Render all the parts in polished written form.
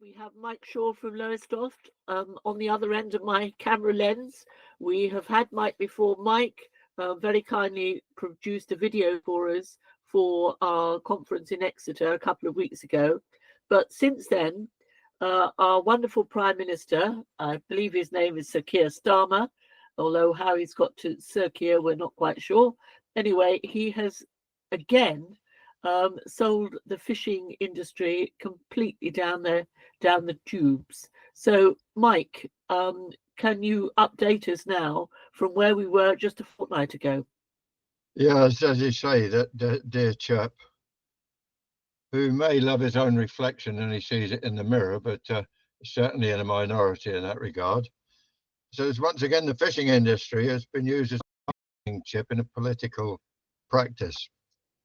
We have Mike Shaw from Lowestoft on the other end of my camera lens. We have had Mike before. Mike very kindly produced a video for us for our conference in Exeter a couple of weeks ago. But since then, our wonderful Prime Minister, I believe his name is Sir Keir Starmer, although how he's got to Sir Keir, we're not quite sure. Anyway, he has again sold the fishing industry completely down the tubes. So, Mike, can you update us now from where we were just a fortnight ago? Yes, as you say, that dear chap, who may love his own reflection and he sees it in the mirror, but certainly in a minority in that regard. So it's once again the fishing industry has been used as a bargaining chip in a political practice.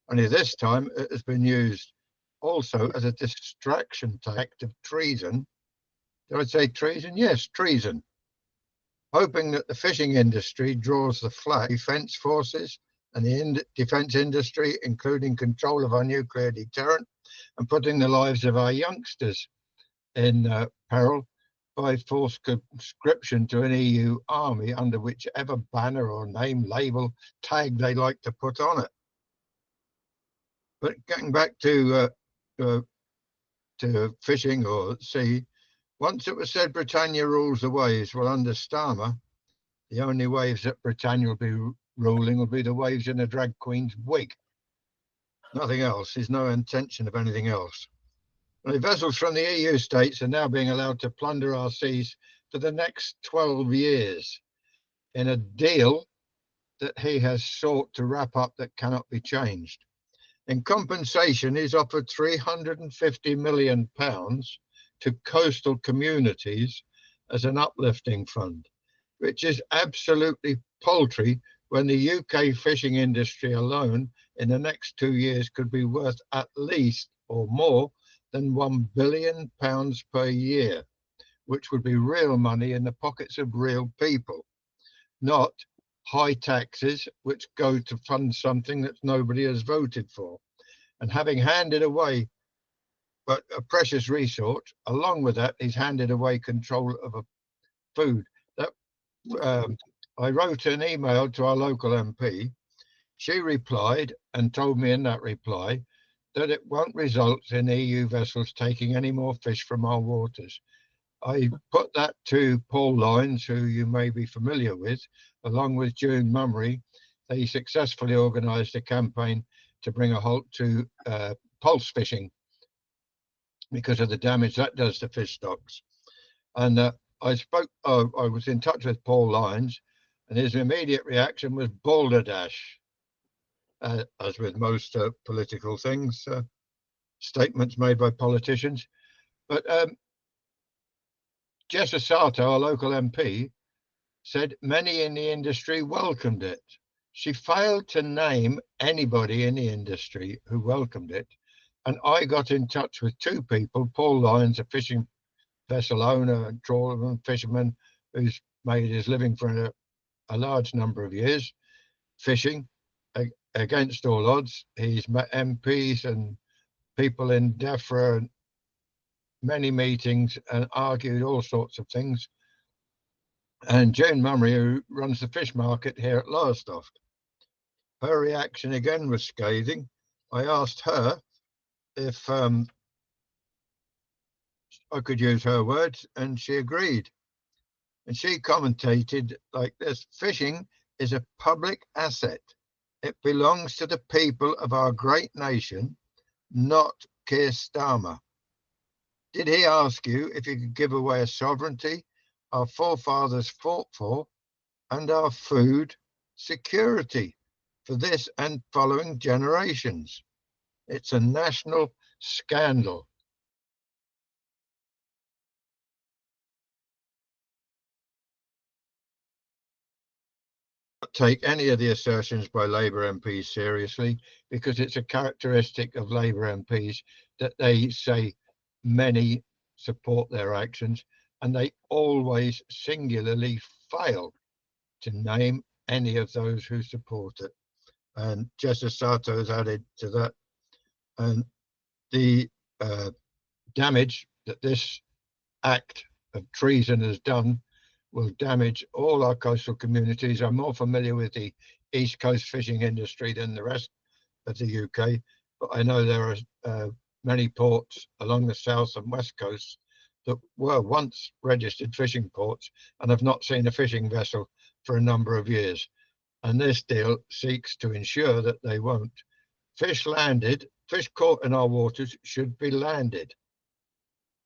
Only this time it has been used also as a distraction tactic of treason. Did I say treason? Yes, treason. Hoping that the fishing industry draws the flag, defence forces and the defence industry, including control of our nuclear deterrent and putting the lives of our youngsters in peril by forced conscription to an EU army under whichever banner or name, label, tag they like to put on it. But getting back to fishing or sea, once it was said Britannia rules the waves, well, under Starmer, the only waves that Britannia will be ruling will be the waves in a drag queen's wig. Nothing else. There's no intention of anything else. The vessels from the EU states are now being allowed to plunder our seas for the next 12 years in a deal that he has sought to wrap up that cannot be changed. In compensation, he's offered £350 million to coastal communities as an uplifting fund, which is absolutely paltry when the UK fishing industry alone in the next 2 years could be worth at least or more than £1 billion per year, which would be real money in the pockets of real people, not high taxes which go to fund something that nobody has voted for. And having handed away but a precious resource, along with that, he's handed away control of a food. That I wrote an email to our local MP. She replied and told me in that reply that it won't result in EU vessels taking any more fish from our waters. I put that to Paul Lyons, who you may be familiar with, along with June Mummery. They successfully organised a campaign to bring a halt to pulse fishing because of the damage that does to fish stocks. And I was in touch with Paul Lyons, and his immediate reaction was balderdash, as with most political things, statements made by politicians. But Jessa Sato, our local MP, said many in the industry welcomed it. She failed to name anybody in the industry who welcomed it. And I got in touch with two people, Paul Lyons, a fishing vessel owner, trawlerman, fisherman, who's made his living for a large number of years fishing against all odds. He's met MPs and people in DEFRA and many meetings and argued all sorts of things. And Jane Mummery, who runs the fish market here at Lowestoft. Her reaction again was scathing. I asked her if I could use her words, and she agreed. And she commentated like this: fishing is a public asset. It belongs to the people of our great nation, not Keir Starmer. Did he ask you if you could give away a sovereignty our forefathers fought for and our food security for this and following generations? It's a national scandal. Take any of the assertions by Labour MPs seriously, because it's a characteristic of Labour MPs that they say many support their actions, and they always singularly fail to name any of those who support it. And Jessa Sato has added to that. And the damage that this act of treason has done will damage all our coastal communities. I'm more familiar with the East Coast fishing industry than the rest of the UK, but I know there are many ports along the south and west coasts that were once registered fishing ports and have not seen a fishing vessel for a number of years. And this deal seeks to ensure that they won't. Fish caught in our waters should be landed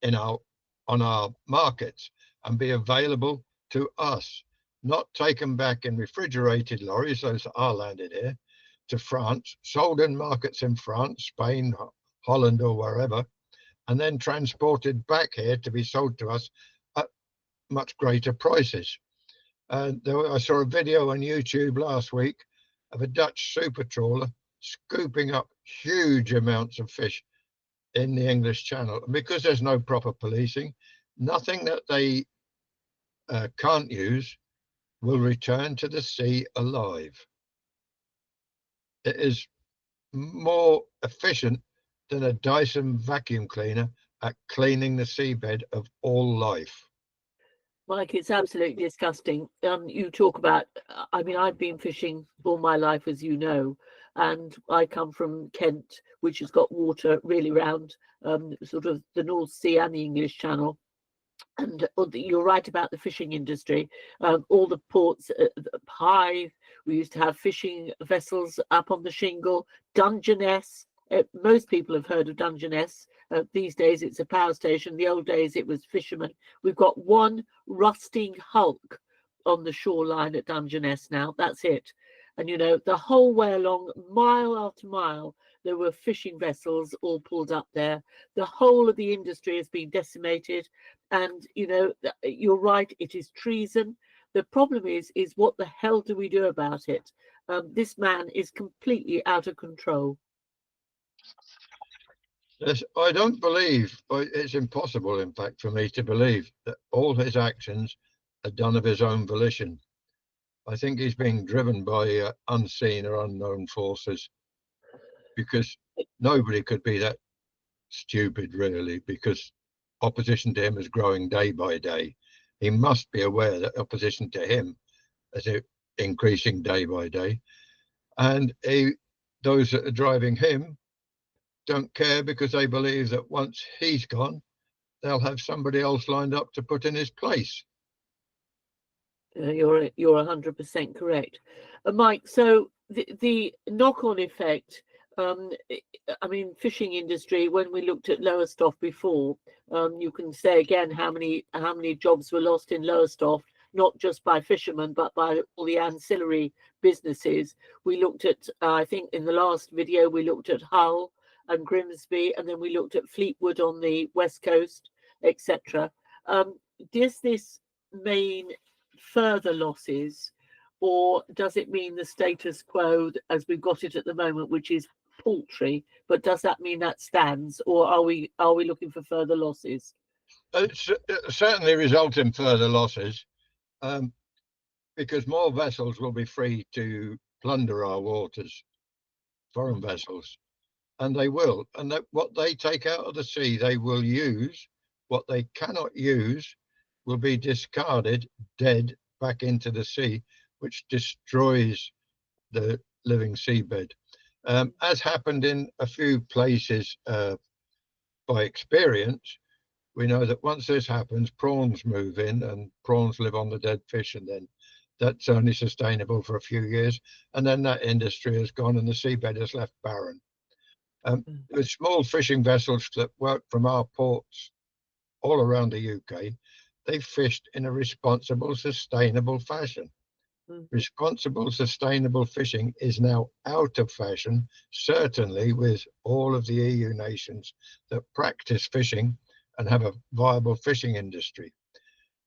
on our markets and be available to us, not taken back in refrigerated lorries, those that are landed here, to France, sold in markets in France, Spain, Holland, or wherever, and then transported back here to be sold to us at much greater prices. I saw a video on YouTube last week of a Dutch super trawler scooping up huge amounts of fish in the English Channel. And because there's no proper policing, nothing that they can't use will return to the sea alive. It is more efficient than a Dyson vacuum cleaner at cleaning the seabed of all life. Mike, it's absolutely disgusting. You talk about, I mean, I've been fishing all my life, as you know, and I come from Kent, which has got water really round sort of the North Sea and the English Channel. And you're right about the fishing industry. All the ports, Hythe, we used to have fishing vessels up on the shingle, Dungeness. Most people have heard of Dungeness. These days it's a power station. The old days it was fishermen. We've got one rusting hulk on the shoreline at Dungeness now. That's it. And you know, the whole way along, mile after mile, there were fishing vessels all pulled up there. The whole of the industry has been decimated. And you know, you're right, it is treason. The problem is what the hell do we do about it? This man is completely out of control. Yes, I don't believe, it's impossible, in fact, for me to believe that all his actions are done of his own volition. I think he's being driven by unseen or unknown forces, because nobody could be that stupid, really, because opposition to him is growing day by day. He must be aware that opposition to him is increasing day by day. And those that are driving him don't care, because they believe that once he's gone, they'll have somebody else lined up to put in his place. You're 100% correct, Mike. So the knock-on effect. I mean, fishing industry. When we looked at Lowestoft before, you can say again how many jobs were lost in Lowestoft, not just by fishermen but by all the ancillary businesses. We looked at, I think, in the last video, we looked at Hull and Grimsby, and then we looked at Fleetwood on the west coast, etc. Does this mean further losses, or does it mean the status quo as we've got it at the moment, which is paltry? But does that mean that stands, or are we looking for further losses? It certainly result in further losses, because more vessels will be free to plunder our waters, foreign vessels, and they will. And that what they take out of the sea, they will use. What they cannot use will be discarded dead back into the sea, which destroys the living seabed. As happened in a few places by experience, we know that once this happens, prawns move in, and prawns live on the dead fish, and then that's only sustainable for a few years, and then that industry has gone and the seabed is left barren. With small fishing vessels that work from our ports all around the UK, they fished in a responsible, sustainable fashion. Responsible, sustainable fishing is now out of fashion, certainly with all of the EU nations that practice fishing and have a viable fishing industry.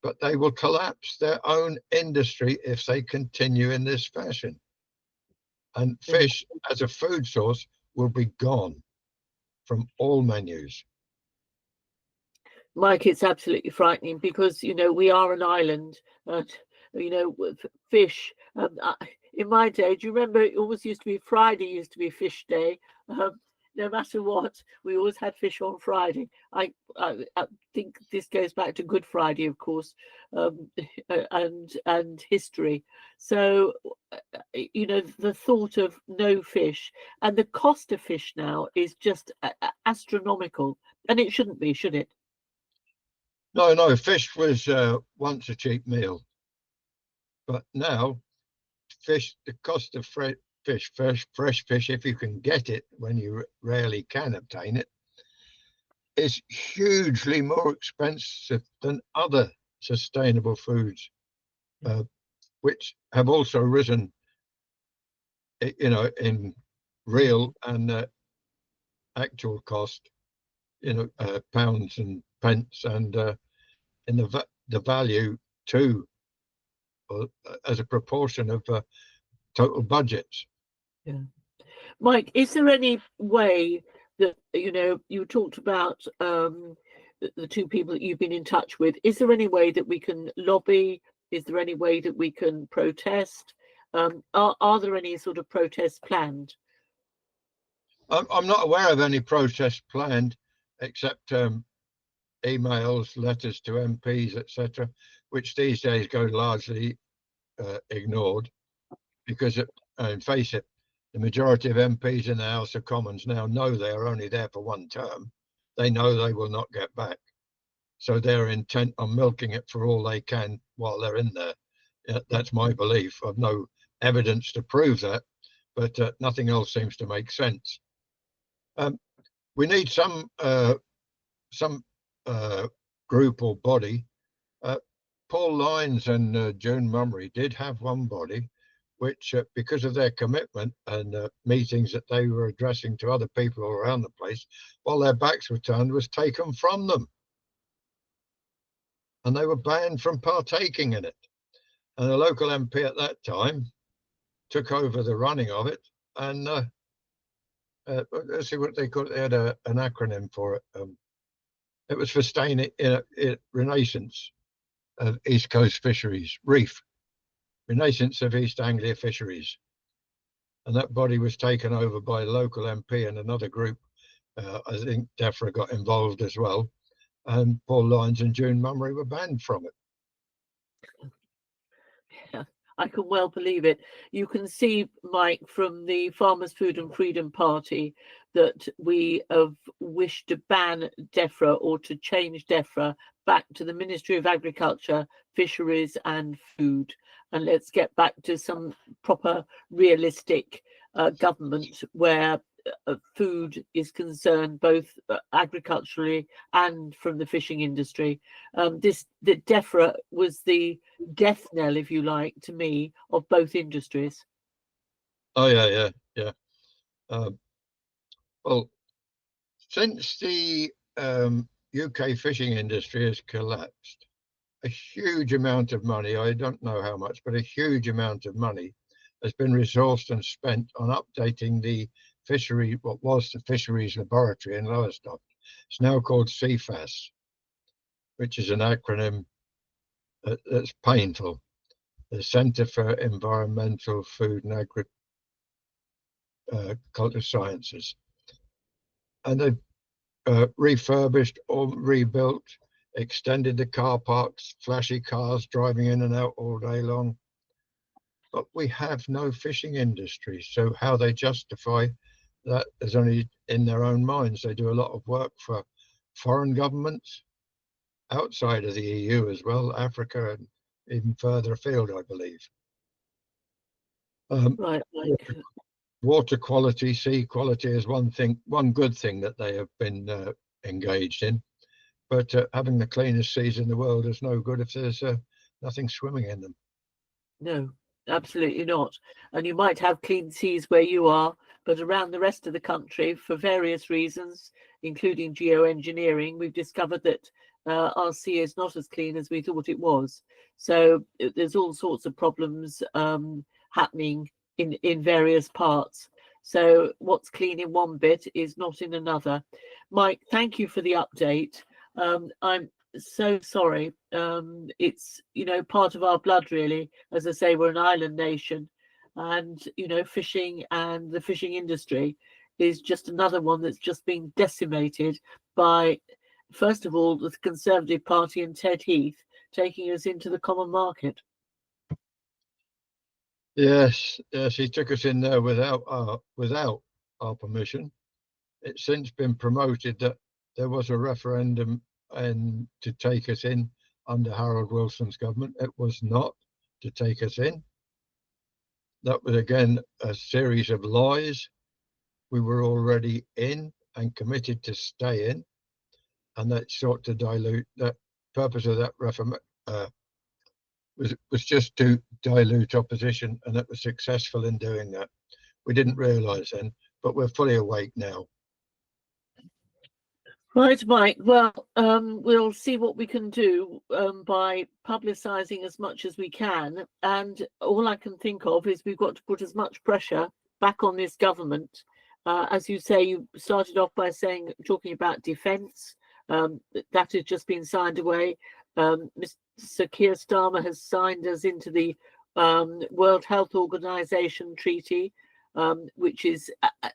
But they will collapse their own industry if they continue in this fashion. And fish as a food source will be gone from all menus. Mike, it's absolutely frightening, because you know we are an island, and you know fish. In my day, do you remember it always used to be Friday used to be fish day? no matter what, we always had fish on Friday. I think this goes back to Good Friday, of course, um, and history. So, the thought of no fish and the cost of fish now is just astronomical, and it shouldn't be, should it? No, fish was once a cheap meal, but now the cost of fresh fish, if you can get it when you rarely can obtain it, is hugely more expensive than other sustainable foods, uh, which have also risen, in real and actual cost, pounds and pence, and in the value too, as a proportion of total budgets. Yeah. Mike, is there any way that, you talked about the two people that you've been in touch with? Is there any way that we can lobby? Is there any way that we can protest? Are there any sort of protests planned? I'm not aware of any protests planned, except emails, letters to MPs, etc., which these days go largely ignored, because, face it, the majority of MPs in the House of Commons now know they are only there for one term. They know they will not get back. So they're intent on milking it for all they can while they're in there. That's my belief. I've no evidence to prove that, but nothing else seems to make sense. We need some group or body. Paul Lyons and June Mummery did have one body, which, because of their commitment and meetings that they were addressing to other people around the place, while their backs were turned, was taken from them. And they were banned from partaking in it. And the local MP at that time took over the running of it. And let's see what they called it. They had an acronym for it. It was for Renaissance of East Coast Fisheries, REEF, Renaissance of East Anglia Fisheries. And that body was taken over by a local MP and another group. I think DEFRA got involved as well. And Paul Lyons and June Mummery were banned from it. Yeah, I can well believe it. You can see, Mike, from the Farmers Food and Freedom Party that we have wished to ban DEFRA or to change DEFRA back to the Ministry of Agriculture, Fisheries and Food. And let's get back to some proper, realistic government where food is concerned, both agriculturally and from the fishing industry. The DEFRA was the death knell, if you like, to me, of both industries. Oh yeah. Well, since the UK fishing industry has collapsed, a huge amount of money, I don't know how much, but a huge amount of money has been resourced and spent on updating the fishery, what was the Fisheries Laboratory in Lowestoft. It's now called CFAS, which is an acronym that's painful. The Centre for Environmental, Food and Agriculture Sciences. And they've refurbished or rebuilt, extended the car parks, flashy cars driving in and out all day long. But we have no fishing industry. So how they justify that is only in their own minds. They do a lot of work for foreign governments outside of the EU as well, Africa and even further afield, I believe. Right, Mike. Water quality, sea quality is one good thing that they have been engaged in. But having the cleanest seas in the world is no good if there's nothing swimming in them. No, absolutely not. And you might have clean seas where you are, but around the rest of the country, for various reasons, including geoengineering, we've discovered that our sea is not as clean as we thought it was. So there's all sorts of problems happening in various parts. So what's clean in one bit is not in another. Mike, thank you for the update. I'm so sorry. It's part of our blood, really. As I say, we're an island nation, and fishing and the fishing industry is just another one that's just been decimated by, first of all, the Conservative Party and Ted Heath taking us into the common market. Yes, he took us in there without our permission. It's since been promoted that there was a referendum and to take us in under Harold Wilson's government. It was not to take us in. That was again a series of lies. We were already in and committed to stay in, and that sought to dilute. That purpose of that referendum was just to dilute opposition, and it was successful in doing that. We didn't realise then, but we're fully awake now. Right, Mike. Well, we'll see what we can do by publicising as much as we can. And all I can think of is we've got to put as much pressure back on this government. As you say, you started off by talking about defence. That has just been signed away. Mr. Keir Starmer has signed us into the World Health Organization treaty, which is,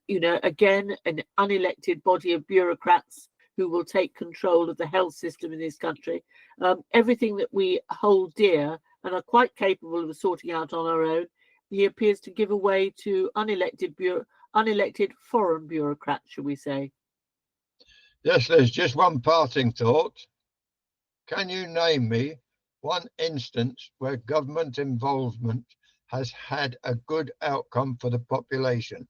again, an unelected body of bureaucrats who will take control of the health system in this country. Everything that we hold dear and are quite capable of sorting out on our own, he appears to give away to unelected foreign bureaucrats, shall we say. Yes, there's just one parting thought. Can you name me one instance where government involvement has had a good outcome for the population?